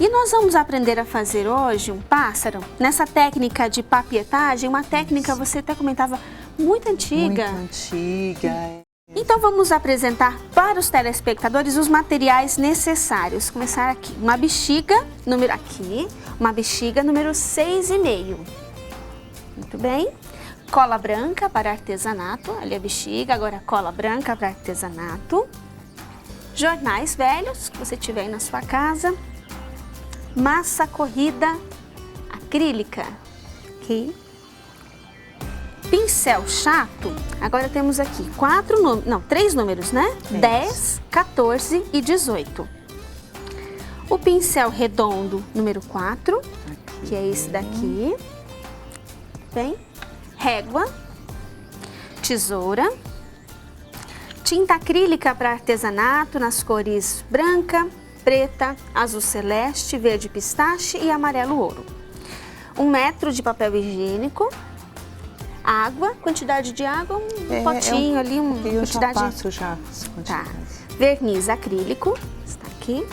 E nós vamos aprender a fazer hoje um pássaro, nessa técnica de papietagem, uma técnica, você até comentava, muito antiga. Muito antiga. Então vamos apresentar para os telespectadores os materiais necessários. Começar aqui, uma bexiga, uma bexiga número 6,5. Muito bem. Cola branca para artesanato, ali a bexiga, agora cola branca para artesanato. Jornais velhos, que você tiver aí na sua casa. Massa corrida acrílica, aqui. Pincel chato, agora temos aqui 3 números, né? 10, 14 e 18. O pincel redondo número 4, que é esse daqui. Bem, régua, tesoura, tinta acrílica para artesanato nas cores branca, preta, azul celeste, verde pistache e amarelo ouro. 1 metro de papel higiênico, água, quantidade de água, um potinho ali, uma quantidade. Eu já passo já as quantidades. Tá. Verniz acrílico, está aqui.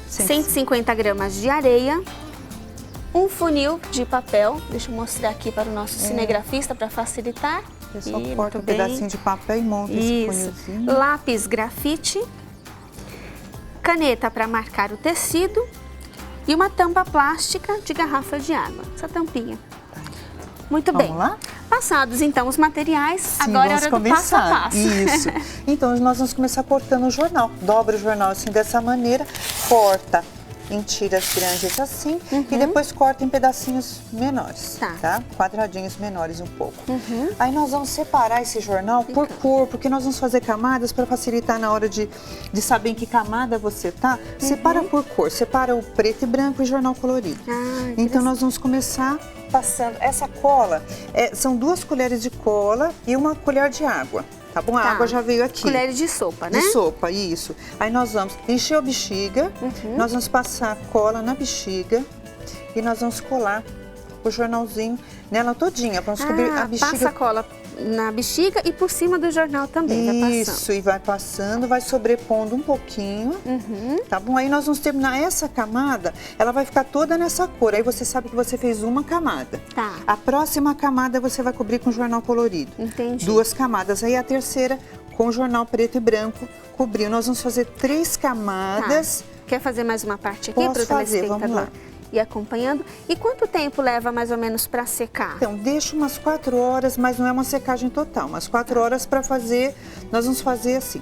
150 gramas de areia. Um funil de papel, deixa eu mostrar aqui para o nosso cinegrafista para facilitar. Eu só corto um pedacinho de papel e monto esse funilzinho. Lápis grafite. Caneta para marcar o tecido e uma tampa plástica de garrafa de água, essa tampinha. Muito bem. Vamos lá? Passados então os materiais, sim, agora é hora do passo a passo. Isso. Então nós vamos começar cortando o jornal. Dobra o jornal assim dessa maneira, corta em tiras grandes assim e depois corta em pedacinhos menores, tá? Quadradinhos menores um pouco. Aí nós vamos separar esse jornal por cor, porque nós vamos fazer camadas para facilitar na hora de saber em que camada você tá. Separa por cor, separa o preto e branco e o jornal colorido. Então nós vamos começar passando essa cola, são 2 colheres de cola e 1 colher de água. Tá bom? A água já veio aqui. Colheres de sopa, né? De sopa, isso. Aí nós vamos encher a bexiga, nós vamos passar cola na bexiga e nós vamos colar o jornalzinho nela todinha. Vamos cobrir a bexiga. Passa a cola na bexiga e por cima do jornal também, vai passando. Isso, e vai passando, vai sobrepondo um pouquinho, tá bom? Aí nós vamos terminar essa camada, ela vai ficar toda nessa cor. Aí você sabe que você fez uma camada. Tá. A próxima camada você vai cobrir com jornal colorido. Entendi. 2 camadas. Aí a terceira com jornal preto e branco cobriu. Nós vamos fazer 3 camadas. Tá. Quer fazer mais uma parte aqui para o fazer, vamos lá. E acompanhando. E quanto tempo leva mais ou menos para secar? Então, deixa umas 4 horas, mas não é uma secagem total. Umas 4 horas para fazer, nós vamos fazer assim.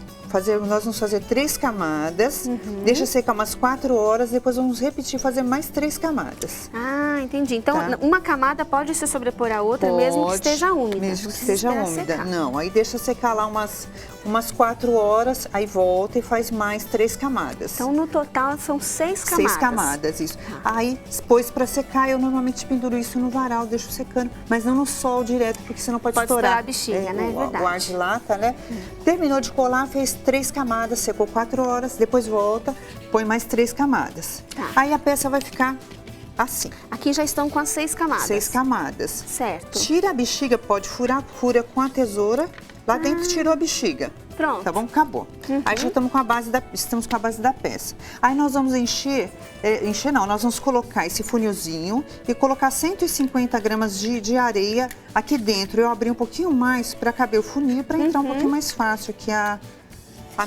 Nós vamos fazer 3 camadas, deixa secar umas 4 horas, depois vamos repetir, fazer mais 3 camadas. Ah, entendi. Então, uma camada pode se sobrepor à outra, mesmo que esteja úmida. Mesmo que esteja úmida. Não, aí deixa secar lá umas 4 horas, aí volta e faz mais 3 camadas. Então, no total, são 6 camadas. 6 camadas, isso. Aí, depois para secar, eu normalmente penduro isso no varal, deixo secando, mas não no sol direto, porque senão pode estourar. A bexiga, né? Verdade. O ar de lata, né? Terminou de colar, fez 3 camadas, secou 4 horas, depois volta, põe mais 3 camadas. Tá. Aí a peça vai ficar assim. Aqui já estão com as 6 camadas. 6 camadas. Certo. Tira a bexiga, pode furar, fura com a tesoura, lá dentro tirou a bexiga. Pronto. Tá bom? Acabou. Aí já estamos com a base da peça. Aí nós vamos nós vamos colocar esse funilzinho e colocar 150 gramas de areia aqui dentro. Eu abri um pouquinho mais para caber o funil, para entrar um pouquinho mais fácil aqui a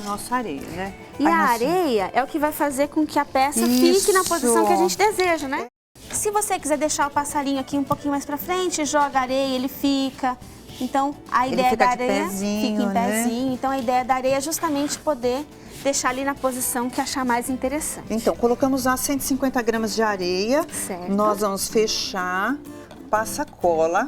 nossa areia, né? E a areia é o que vai fazer com que a peça fique na posição que a gente deseja, né? Se você quiser deixar o passarinho aqui um pouquinho mais pra frente, joga areia, ele fica. Então, a ideia da areia fica em pezinho. Então, a ideia da areia é justamente poder deixar ali na posição que achar mais interessante. Então, colocamos lá 150 gramas de areia. Certo. Nós vamos fechar, passa cola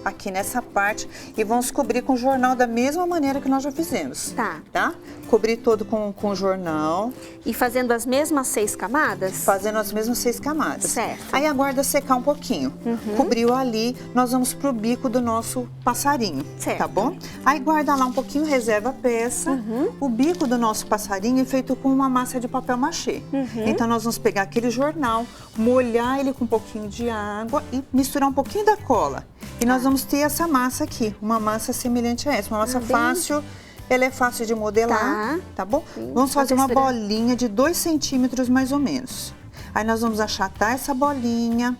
aqui nessa parte e vamos cobrir com o jornal da mesma maneira que nós já fizemos. Tá? Cobrir todo com o jornal. E fazendo as mesmas 6 camadas? Fazendo as mesmas 6 camadas. Certo. Aí aguarda secar um pouquinho. Cobriu ali, nós vamos pro bico do nosso passarinho. Certo. Tá bom? Aí guarda lá um pouquinho, reserva a peça. O bico do nosso passarinho é feito com uma massa de papel machê. Então nós vamos pegar aquele jornal, molhar ele com um pouquinho de água e misturar um pouquinho da cola. E nós vamos ter essa massa aqui, uma massa semelhante a essa, uma massa fácil Ela é fácil de modelar, tá bom? Vamos fazer uma bolinha de 2 centímetros mais ou menos. Aí nós vamos achatar essa bolinha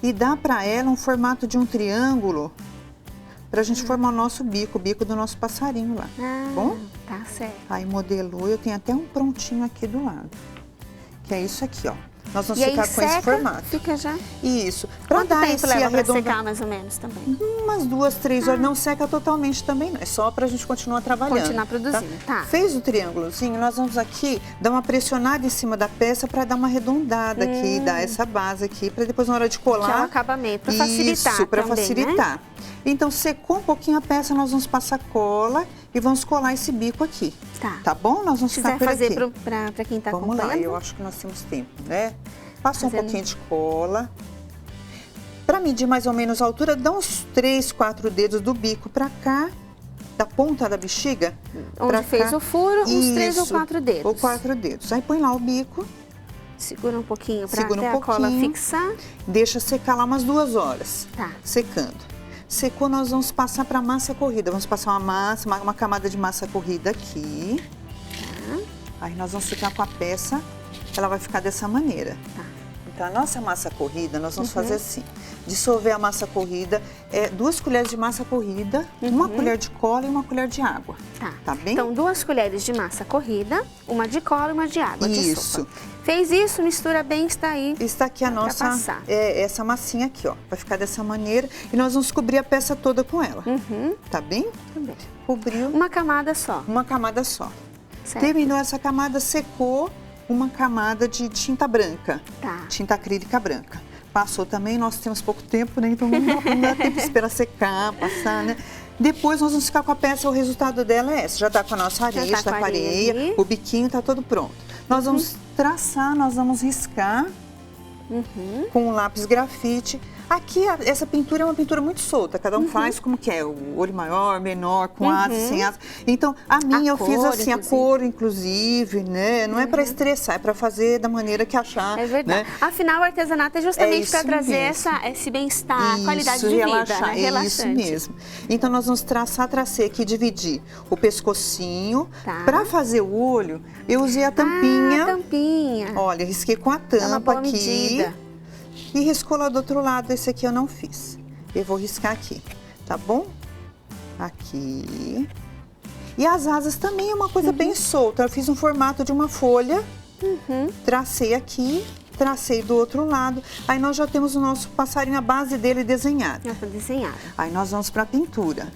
e dar pra ela um formato de um triângulo pra gente formar o nosso bico, o bico do nosso passarinho lá, tá bom? Tá certo. Aí modelou, eu tenho até um prontinho aqui do lado, que é isso aqui, ó. Nós vamos e ficar aí com seca, esse formato. Fica já? Isso. Pra Quanto dar tempo esse leva pra arredonda... secar mais ou menos também? Umas 2, 3 horas, não seca totalmente também, não. É só pra gente continuar trabalhando. Continuar produzindo, tá. Fez o triângulozinho, nós vamos aqui dar uma pressionada em cima da peça pra dar uma arredondada aqui, dar essa base aqui, pra depois na hora de colar... Que é um acabamento, pra facilitar isso, pra também, facilitar. Né? Então, secou um pouquinho a peça, nós vamos passar cola e vamos colar esse bico aqui. Tá Bom? Nós vamos ficar por aqui. Se quiser fazer pra quem tá Vamos acompanhando. lá, eu acho que nós temos tempo, né? Passa um pouquinho de cola. Para medir mais ou menos a altura, dá uns 3, 4 dedos do bico para cá, da ponta da bexiga. Onde fez o furo, uns 3 ou 4 dedos. Ou 4 dedos. Aí põe lá o bico. Segura um pouquinho para até a cola fixar. Deixa secar lá umas 2 horas. Tá. Secando. Secou, nós vamos passar para massa corrida. Vamos passar uma camada de massa corrida aqui. Tá. Aí nós vamos ficar com a peça, ela vai ficar dessa maneira. Tá. Então, a nossa massa corrida, nós vamos fazer assim. Dissolver a massa corrida, 2 colheres de massa corrida, 1 colher de cola e 1 colher de água. Tá bem? Então, 2 colheres de massa corrida, 1 de cola e 1 de água. Isso. Fez isso, mistura bem, está aí. Está aqui a nossa, essa massinha aqui, ó. Vai ficar dessa maneira e nós vamos cobrir a peça toda com ela. Tá bem? Tá bem. Cobriu. Uma camada só. Uma camada só. Certo. Terminou essa camada, secou uma camada de tinta branca. Tá. Tinta acrílica branca. Passou também, nós temos pouco tempo, né? Então não dá tempo de esperar secar, passar, né? Depois nós vamos ficar com a peça, o resultado dela é esse. Já tá com a nossa areia, já tá com a areia, o biquinho tá todo pronto. Nós vamos traçar, nós vamos riscar com um lápis grafite. Aqui, essa pintura é uma pintura muito solta, cada um faz como quer, o olho maior, menor, com asas, sem asas. Então, a minha eu fiz assim, a cor, inclusive, né? Não é para estressar, é para fazer da maneira que achar. É verdade. Né? Afinal, o artesanato é justamente para trazer esse bem-estar, qualidade de vida, né? Relaxante. Isso mesmo. Então, nós vamos tracei aqui, dividir o pescocinho. Para fazer o olho, eu usei a tampinha. A tampinha. Olha, risquei com a tampa uma boa aqui. Medida. E riscou lá do outro lado, esse aqui eu não fiz. Eu vou riscar aqui, tá bom? Aqui. E as asas também é uma coisa bem solta. Eu fiz um formato de uma folha, tracei aqui, tracei do outro lado. Aí nós já temos o nosso passarinho, a base dele desenhada. Já tá desenhada. Aí nós vamos pra pintura,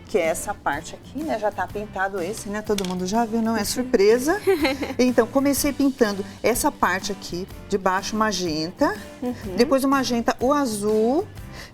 que é essa parte aqui, né? Já tá pintado esse, né? Todo mundo já viu, não é surpresa. Então, comecei pintando essa parte aqui, de baixo, magenta. Depois o magenta, o azul.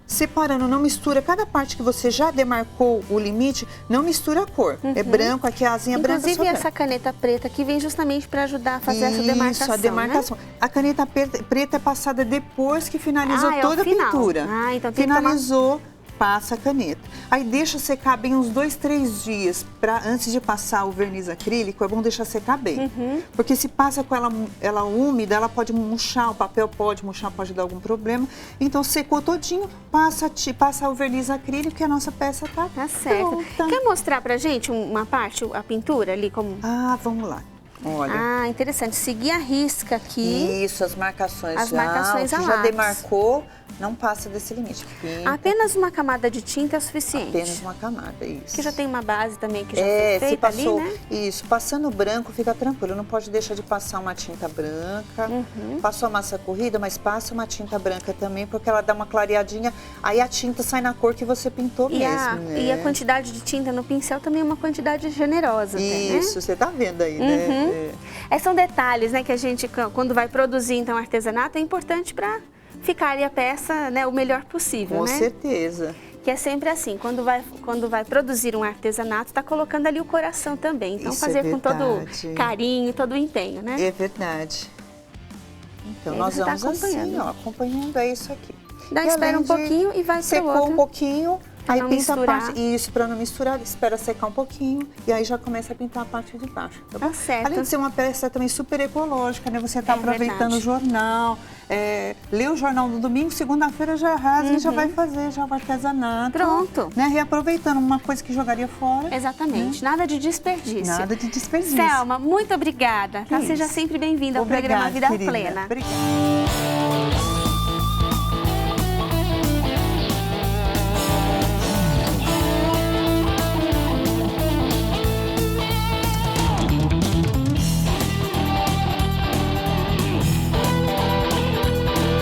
Separando, não mistura. Cada parte que você já demarcou o limite, não mistura a cor. É branco, aqui a asinha branca. Inclusive, essa caneta preta aqui vem justamente para ajudar a fazer essa demarcação, Isso, a demarcação. Né? A caneta preta é passada depois que finalizou toda a pintura. Então tem finalizou. Passa a caneta. Aí deixa secar bem uns 2, 3 dias. Antes de passar o verniz acrílico, é bom deixar secar bem. Porque se passa com ela úmida, ela pode murchar, o papel pode murchar, pode dar algum problema. Então secou todinho, passa o verniz acrílico e a nossa peça tá certo. Pronta. Quer mostrar pra gente uma parte, a pintura ali? Como... Vamos lá. Olha. Interessante. Seguir a risca aqui. Isso, as marcações a já demarcou, não passa desse limite. Pinta. Apenas uma camada de tinta é suficiente. Apenas uma camada, isso. Que já tem uma base também que já foi feita passou, ali, né? Isso, passando branco fica tranquilo, não pode deixar de passar uma tinta branca. Passou a massa corrida, mas passa uma tinta branca também, porque ela dá uma clareadinha, aí a tinta sai na cor que você pintou mesmo, E a quantidade de tinta no pincel também é uma quantidade generosa. Isso, você tá vendo aí, né? São detalhes, né, que a gente, quando vai produzir então artesanato, é importante para ficar ali a peça, né, o melhor possível, Com certeza. Que é sempre assim, quando vai produzir um artesanato, está colocando ali o coração também. Então, fazer com todo carinho, todo o empenho, né? É verdade. Então, nós vamos assim, ó, acompanhando isso aqui. Espera um pouquinho e vai pro outro. Secou um pouquinho, Pra não misturar. Isso, para não misturar, espera secar um pouquinho e aí já começa a pintar a parte de baixo. Tá certo. Além de ser uma peça também super ecológica, né? Você tá aproveitando o jornal, lê o jornal no domingo, segunda-feira já rasga e já vai fazer já o artesanato. Pronto. Né? Reaproveitando uma coisa que jogaria fora. Exatamente, nada de desperdício. Nada de desperdício. Selma, muito obrigada. Tá? Seja sempre bem-vinda ao programa Vida querida. Plena. Obrigada.